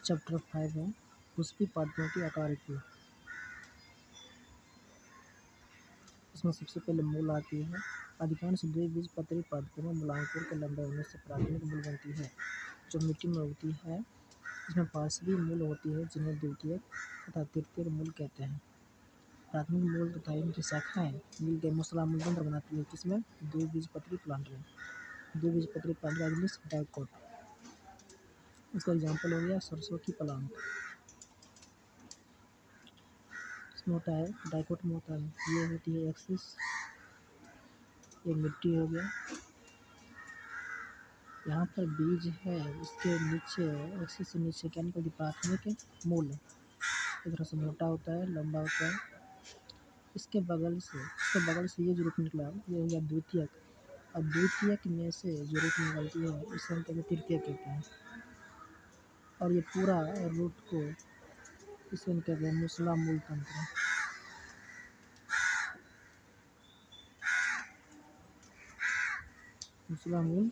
Chapter 5 है पुष्पी पादपों के आकार की। इसमें सबसे पहले मूल आती है। अधिकांश द्विबीजपत्री पादपों में मूलांकुर के लंबे होने से प्राथमिक मूल बनती है, जो मिट्टी में उगती है। इसमें पार्श्वी मूल होती है, जिन्हें द्वितीयक तथा तृतीयक मूल कहते हैं। प्राथमिक मूल तथा इनकी शाखाएं मिलकर मूसला मूल तंत्र बनाती है, जिसमें द्विबीजपत्री प्लांट में द्विबीजपत्री प्लांट का इंग्लिश डाइकोट। इसका एग्जाम्पल हो गया सरसों की प्लांट। इसमें होता है डाइकोट में होता है, ये होती है एक्सिस, ये मिट्टी हो गया। यहाँ पर बीज है, उसके नीचे एक्सिस से नीचे क्या निकलती प्राथमिक मूल। इधर से मोटा होता है, लंबा होता है। इसके बगल से ये जो रूप निकला, ये हो गया द्वितीयक। अब द्वितीयक में से जो रूप निकलती है उसे हम कहते हैं तृतीयक कहते हैं। और ये पूरा रूट को इसे हम कहते हैं मूसला मूल तंत्र। मूसला मूल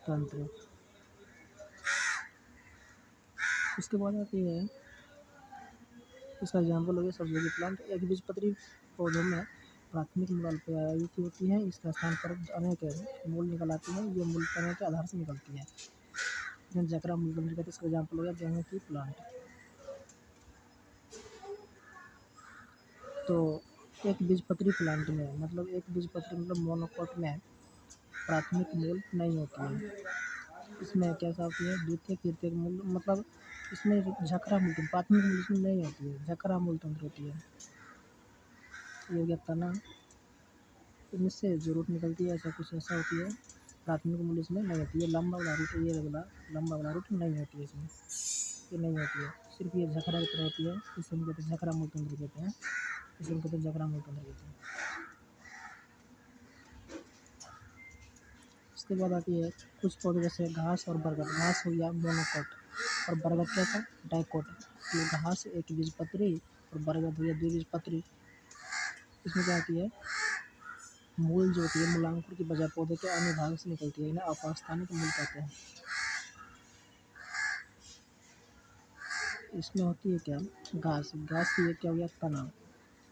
तंत्र। इसके बाद आती है, इसका एग्जाम्पल हो गया सब्जियों की प्लांट। एक बीजपत्री पौधों में प्राथमिक मूल अल्पायुक्त होती है। इसके स्थान पर अनेक मूल निकल आती है। ये मूल तना के आधार से निकलती है, जकरा मूल तंत्र कहते हैं। इसका एग्जाम्पल हो गया गेहूँ की प्लांट। तो एक बीजपत्री प्लांट में मतलब मोनोकोट में प्राथमिक मूल नहीं होती है। इसमें कैसा होती है द्वितीयक तृतीयक मूल, मतलब इसमें झकरा मूल तंत्र, प्राथमिक मूल इसमें नहीं होती है, झकरा मूल तंत्र होती है। ये हो गया तना, इनसे जो रूट निकलती है ऐसा कुछ ऐसा होती है। प्राथमिक मूल इसमें नहीं होती है। लंबा वाला रूट, ये वाला लंबा वाला रूट नहीं होती है इसमें, ये नहीं होती है। सिर्फ ये झकरा की तरह होती है। इसे हम कहते हैं झकरा मूल तंत्र कहते हैं। इसे हम कहते हैं झकरा मूल तंत्र कहते हैं। उसके बाद आती है कुछ पौधे जैसे घास और बरगद। घास हो गया मोनोकोट और बरगद कैसा डाइकोट। तो घास एक बीजपत्री और बरगद हो गया द्विबीजपत्री। इसमें क्या आती है मूल जो होती है मूलांकुर की बजाय पौधे के अन्य भाग से निकलती है, इन्हें अपस्थानिक मूल कहते हैं। इसमें होती है क्या घास की क्या हो गया तना।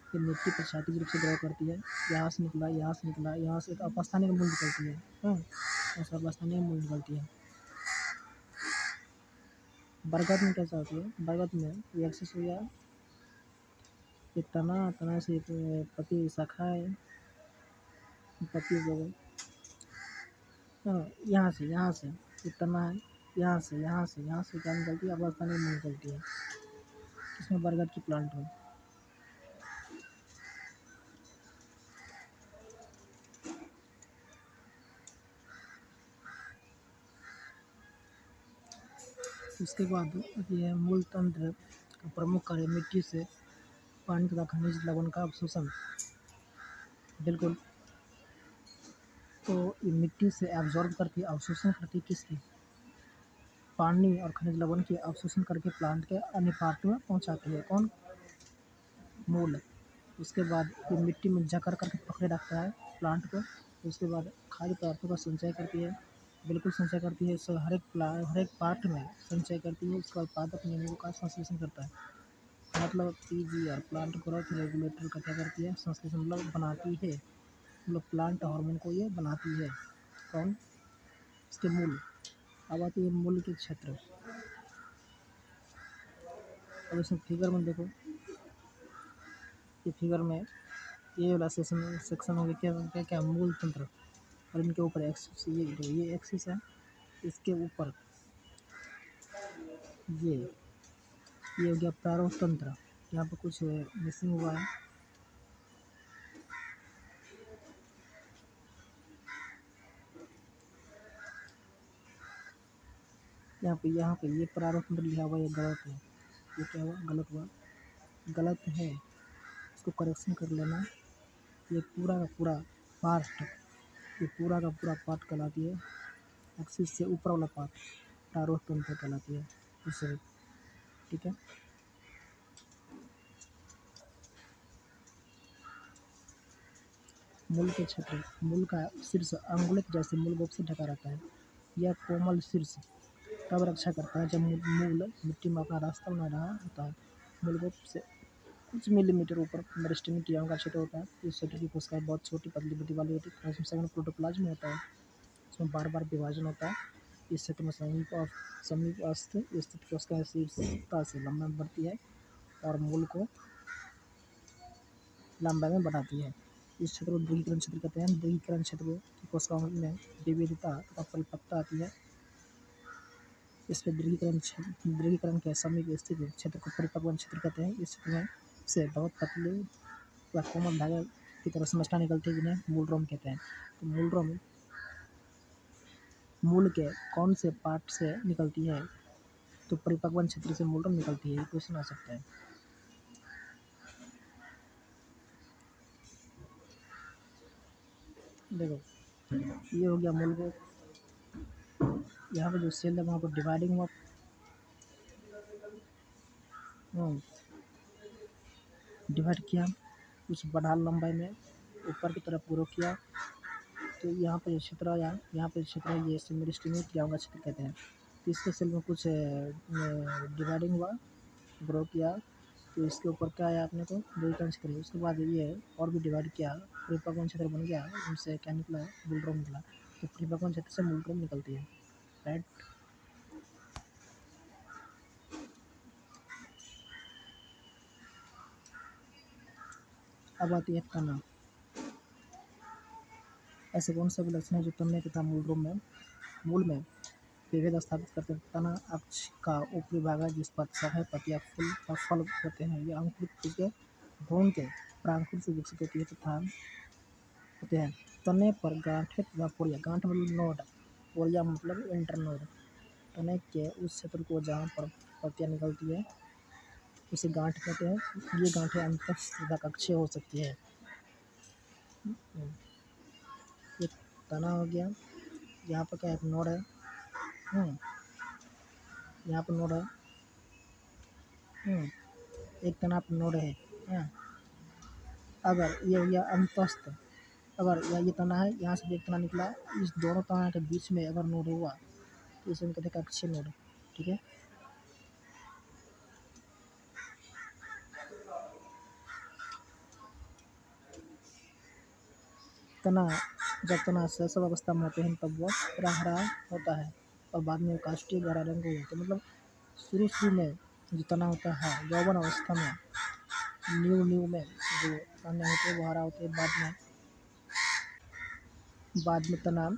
ये मिट्टी पर क्षैतिज रूप से ग्रो करती है। यहाँ से निकला, यहाँ से निकला, यहाँ से एक अपस्थानिक मूल निकलती है। ऐसा अपस्थानिक मूल निकलती है। बरगद में कैसा होती है, बरगद में ये एक्सेस हो गया, ये तना से पत्ती शाखाएं पत्ती वगैरह। यहाँ से ये तना है, यहाँ से क्या निकलती है अपस्थानिक मूल निकलती है। इसमें बरगद की प्लांट हो। उसके बाद ये है मूल तंत्र का प्रमुख कार्य मिट्टी से पानी तथा खनिज लवण का अवशोषण। बिल्कुल, तो ये मिट्टी से एब्जॉर्ब करती, अवशोषण करती किसकी पानी और खनिज लवण की अवशोषण करके प्लांट के अन्य पार्ट में पहुंचाती है। कौन मूल। उसके बाद ये मिट्टी में जकड़ करके पकड़े रखता है प्लांट को। उसके बाद खाद्य पदार्थों का संचय करती है, बिल्कुल संचय करती है। इससे हर एक पार्ट में संचय करती है। उसके बाद पादप नियमों का संश्लेषण करता है। मतलब पीजीआर प्लांट ग्रोथ रेगुलेटर का क्या करती है संश्लेषण, मतलब बनाती है, मतलब प्लांट हार्मोन को ये बनाती है। कौन इसके मूल। अब आती है मूल के क्षेत्र। अब इसमें फिगर में देखो, ये फिगर में ये वाला सेक्शन हो गया क्या क्या मूल तंत्र। और इनके ऊपर एक्सिस, ये एक्सिस है, इसके ऊपर ये हो गया प्रारूप तंत्र। यहाँ पर कुछ मिसिंग हुआ है। यहाँ पे ये प्रारूप तंत्र लिखा हुआ, ये गलत है। ये क्या हुआ गलत है, इसको करेक्शन कर लेना। ये पूरा का पूरा पार्ट, ये पूरा का पूरा पार्ट कहलाती है एक्सिस से ऊपर वाला पार्ट प्रारूप तंत्र कहलाती है इसे। ठीक है, मूल के क्षेत्र। मूल का शीर्ष अंगुलित जैसे मूल बोक से ढका रहता है। यह कोमल शीर्ष कब रक्षा करता है? जब मूल मिट्टी में अपना रास्ता बना रहा होता है। मूलरूप से कुछ मिलीमीटर ऊपर मेरिस्टेम क्रियाओं का क्षेत्र होता है। इस क्षेत्र की कोशिकाएं बहुत छोटी पतली बुद्धि वाली होती है। इसमें प्रोटोप्लाज्म होता है, इसमें बार बार विभाजन होता है। इस क्षेत्र में समीपस्थ स्थित कोशिकाएं शीर्षता से लंबा में बढ़ती है और मूल को लंबाई में बढ़ाती है। इस क्षेत्र को द्विगीकरण क्षेत्र कहते हैं। द्विगीकरण क्षेत्र की कोशिकाओं में विविधता तथा परिपक्वता आती है। इसमें द्विगीकरण के समीप स्थित क्षेत्र को परिपक्वन क्षेत्र कहते हैं। इस क्षेत्र में से बहुत पतले व कोमल धागे की तरह संरचना निकलती है जिन्हें मूलरोम कहते हैं। तो मूलरोम मूल के कौन से पार्ट से निकलती है? तो परिपक्वन क्षेत्र से मूलरोम निकलती है। क्वेश्चन आ सकता है। देखो, ये हो गया मूल को, यहाँ पे जो सेल है वहाँ पर डिवाइडिंग हुआ, डिवाइड किया, कुछ बढ़ा लंबाई में ऊपर की तरफ ग्रो किया। तो यहाँ पे क्षेत्र आया, यहाँ पे क्षेत्र है, ये मेरिस्टेम क्रियाओं का क्षेत्र कहते हैं। तो इसके सेल में कुछ डिवाइडिंग हुआ, ग्रो किया, तो इसके ऊपर क्या आया अपने को? द्विगीकरण क्षेत्र। उसके बाद ये और भी डिवाइड किया, परिपक्वन क्षेत्र बन गया, उनसे क्या निकला? मूलरोम निकला। तो परिपक्वन क्षेत्र से मूलरोम निकलती है, राइट। अब आती है तना। ऐसे कौन से विलक्षण है जो तने तथा मूल में विभेद स्थापित करते हैं? तना अक्ष का ऊपरी भाग है जिस पर सतह पत्तियां फूल और फल होते हैं। ये अंकुरित बीज के भ्रूण के प्रांकुर से विकसित होती है तथा होते हैं। तने पर गांठें तथा पोड़ियां। गांठ मतलब नोड, पोड़ियां मतलब इंटरनोड। तने के उस क्षेत्र को जहाँ पर पत्तियां निकलती है उसे गांठ कहते हैं। ये गांठें अंतस्थ तथा कक्षीय हो सकती है। ये तना हो गया। यहाँ पर क्या एक नोड है, यहाँ पर नोड है, एक तना पर नोड है। अगर ये हो गया अंतस्थ, अगर ये तना है, यहाँ से एक तना निकला, इस दोनों तना के बीच में अगर नोड हुआ तो इसे हम कहते हैं कक्षीय नोड, ठीक है। तना जब तना शैशव अवस्था में होते हैं तब वह हरा हरा होता है और बाद में काष्ठीय गहरा रंग हो जाता है। मतलब शुरू में जो तना होता है यौवन अवस्था में, न्यू में जो तने होते हैं वो हरा होते हैं, बाद में तना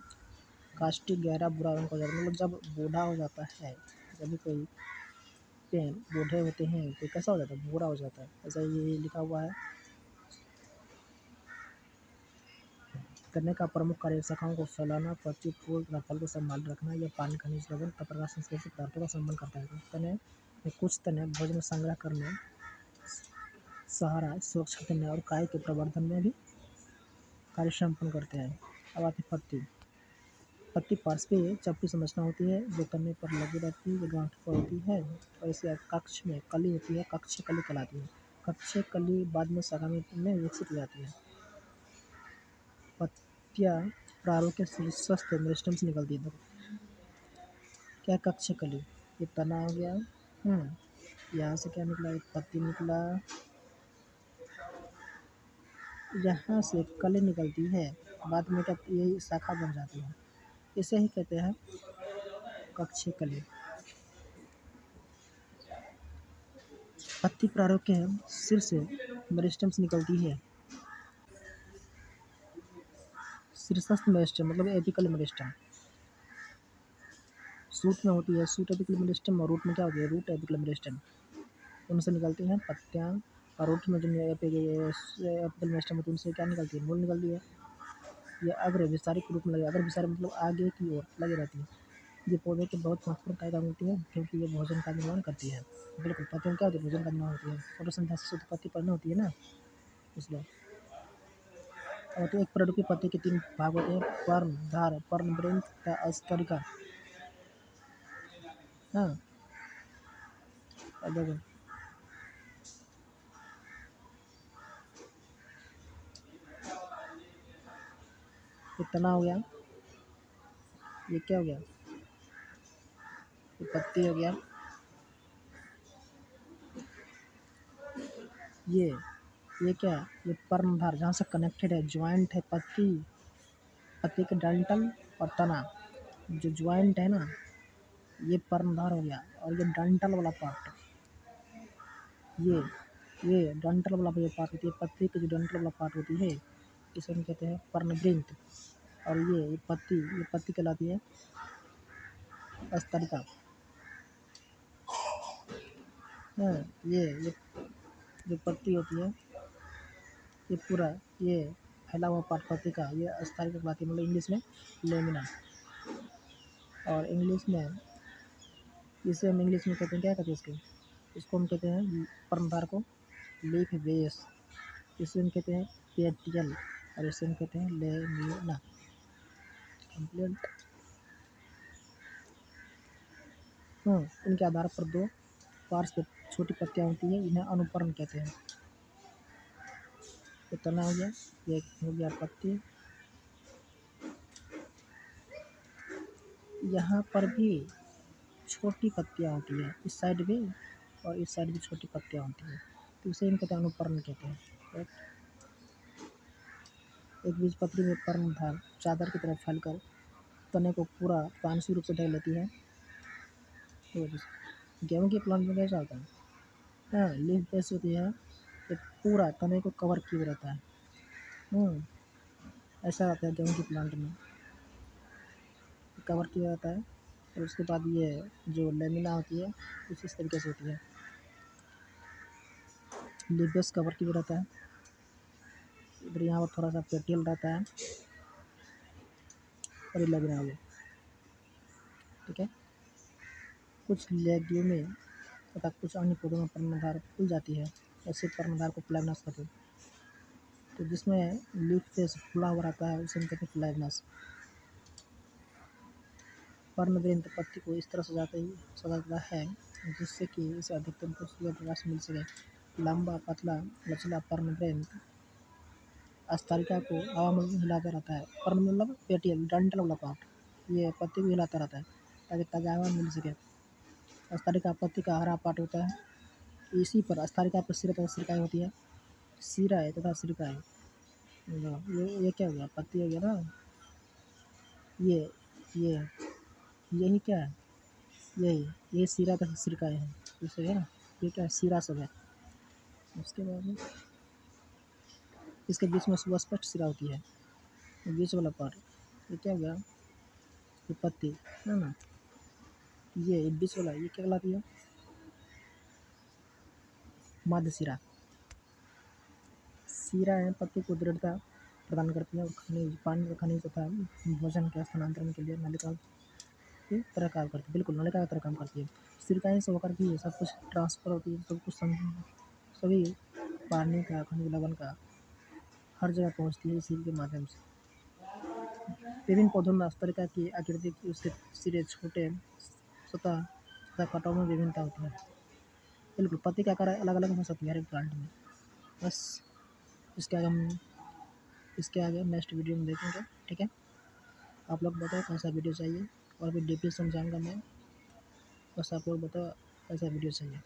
काष्ठीय गहरा बुरा रंग हो जाता है। मतलब जब बूढ़ा हो जाता है, जब भी कोई पेड़ बूढ़े होते हैं तो कैसा हो जाता है? बूढ़ा हो जाता है। ऐसा ये लिखा हुआ है। तने का प्रमुख कार्य शाखाओं को फैलाना, पत्ती, फूल तथा फल को संभाल रखना। यह पानी, खनिज लवण तथा प्रकाश संश्लेषित पदार्थों का संबंध करता है। तने में कुछ तने भोजन संग्रह करने, सहारा, सुरक्षा देने और काय के प्रवर्धन में भी कार्य संपन्न करते हैं। अब आती पत्ती। पत्ती पार्श्वीय चपटी संरचना होती है जो तने पर लगी रहती है, जो गांठ पर होती है और इसे कक्ष में कली होती है, कक्षीय कली कहलाती है। कक्षीय कली बाद में शाखा में विकसित हो जाती है। पत्तियां प्रारूप के शीर्षस्थ मेरिस्टेम से निकलती है। क्या कक्षीय कली? ये तना हो गया, यहाँ से क्या निकला? एक पत्ती निकला, यहाँ से कली निकलती है, बाद में क्या यही शाखा बन जाती है। इसे ही कहते हैं कक्षीय कली। पत्ती प्रारूप के शीर्ष मेरिस्टेम से निकलती है। शीर्षस्थ मेरिस्टेम मतलब एपिकल मेरिस्टेम। सूट में होती है सूट एपिकल मेरिस्टेम और रूट में क्या होती है? Root apical meristem. उनसे निकलती हैं पत्तियां और रूट में जो एपिकल मेरिस्टेम होती है उनसे क्या निकलती है? मूल निकलती है। यह अग्र विस्तारित रूप में लगे, अग्र विस्तारित मतलब आगे की ओर लगी रहती है। ये पौधे की बहुत महत्वपूर्ण कार्य होती है क्योंकि ये भोजन का निर्माण करती है। बिल्कुल, पत्तियों क्या होती है? भोजन का निर्माण होती है। फोटोसिंथेसिस तो पत्ती पर नहीं होती है ना, इसलिए। और तो एक पेड़ की पत्ती के 3 भाग होते हैं, पर्ण, धार, पर्णवृंत तथा अस्तरिका। हाँ, अब देखो ये तना हो गया, ये क्या हो गया? ये पत्ती हो गया, ये क्या, ये पर्णधार जहाँ से कनेक्टेड है, ज्वाइंट है पत्ती, पत्ती के डंठल और तना, जो ज्वाइंट है ना ये पर्णधार हो गया। और ये डंठल वाला पार्ट, ये डंठल वाला जो पार्ट होती है, पत्ती की जो डंठल वाला पार्ट होती है इसे हम कहते हैं पर्णवृंत। और ये पत्ती कहलाती है स्तरिका। हाँ, ये जो पत्ती होती है ये पूरा ये फैला हुआ पार्ट पत्ती का ये स्तरिका कहलाती है, मतलब इंग्लिश में लेमिना। और इंग्लिश में इसे हम इंग्लिश में कहते हैं, क्या कहते हैं इसको हम कहते हैं पर्णधार को लीफ बेस, इसे हम कहते हैं पेटियल, और इसे हम कहते हैं लेमिना। कंप्लीट। इनके आधार पर दो पार्श्व छोटी पत्तियां होती है, इन्हें अनुपर्ण कहते हैं। तो तना हो गया, ये हो गया पत्ती। यहाँ पर भी छोटी पत्तियां होती है, इस साइड भी और इस साइड भी छोटी पत्तियां होती है, तो उसे हम कहते हैं अनुपर्ण कहते हैं। एक बीजपत्री में पर्णधार चादर की तरफ फैलकर तने को पूरा पानसी रूप से ढक लेती है। तो गेहूँ के प्लांट में कैसा होता है, हाँ लीफ बेस होती है, ये पूरा तने को कवर किए रहता है। ऐसा रहता है गेहूँ के प्लांट में, कवर किया रहता है। और उसके बाद ये जो लेमिना होती है कुछ इस तरीके से होती है, लीफ बेस कवर किया रहता है। इधर यहाँ पर थोड़ा सा पेटियल रहता है और ये लेमिना हो गया, ठीक है। कुछ लेग्यूमे तथा कुछ अन्य पौधों में पर्णधार खुल जाती है, ऐसे पर्णधार को फ्लैवनस कहते हैं। तो जिसमें लीफ फेस खुला हुआ रहता है उसे हम कहते हैं फ्लैवनस। पर्णवृंत पत्ती को इस तरह सजाता है जिससे कि इसे अधिकतम सूर्य प्रकाश मिल सके। लंबा पतला लचीला पर्णवृंत स्तरिका को हवा में हिलाता रहता है। पर्ण मतलब पेटियल डंठल वाला पार्ट, ये पत्ती को हिलाता रहता है ताकि ताजा हवा मिल सके। स्तरिका पत्ती का हरा पार्ट होता है, इसी पर स्तरिका पर सिरा तथा सिरकाएँ होती है, सिरा है तथा सिरकाएँ। ये क्या हो गया, पत्ती हो गया ना, ये यही क्या है, ये सिरा तथा सिरकाएँ हैं, जैसे है ना, ये क्या है सिरा सब है। उसके बाद में इसके बीच में सुस्पष्ट सिरा होती है, बीच वाला पार्ट ये क्या हो गया, ये पत्ती है ना, ये बीच वाला ये क्या कहलाती है, मध्य सिरा। सिरा है पत्ती को दृढ़ता प्रदान करती है और खनिज पानी का खनिज तथा भोजन के स्थानांतरण के लिए नलिका की तरह काम करती है, बिल्कुल नलिका की तरह काम करती है। सिरकाएँ से होकर भी सब कुछ ट्रांसफर होती है, सब कुछ सभी पानी का खनिज लवण का हर जगह पहुँचती है इसी के माध्यम से। विभिन्न पौधों में स्तरिका की आकृति की उसके सिरे छोटे सतह तथा कटाव में विभिन्नता होती है। बिल्कुल पत्ती का आकार अलग अलग हो सकती है हर एक प्लांट में। बस इसके आगे नेक्स्ट वीडियो में देखेंगे, ठीक है। आप लोग बताओ कैसा वीडियो चाहिए, और भी डीपी समझाऊंगा मैं, बस आप लोग बताओ कैसा वीडियो चाहिए।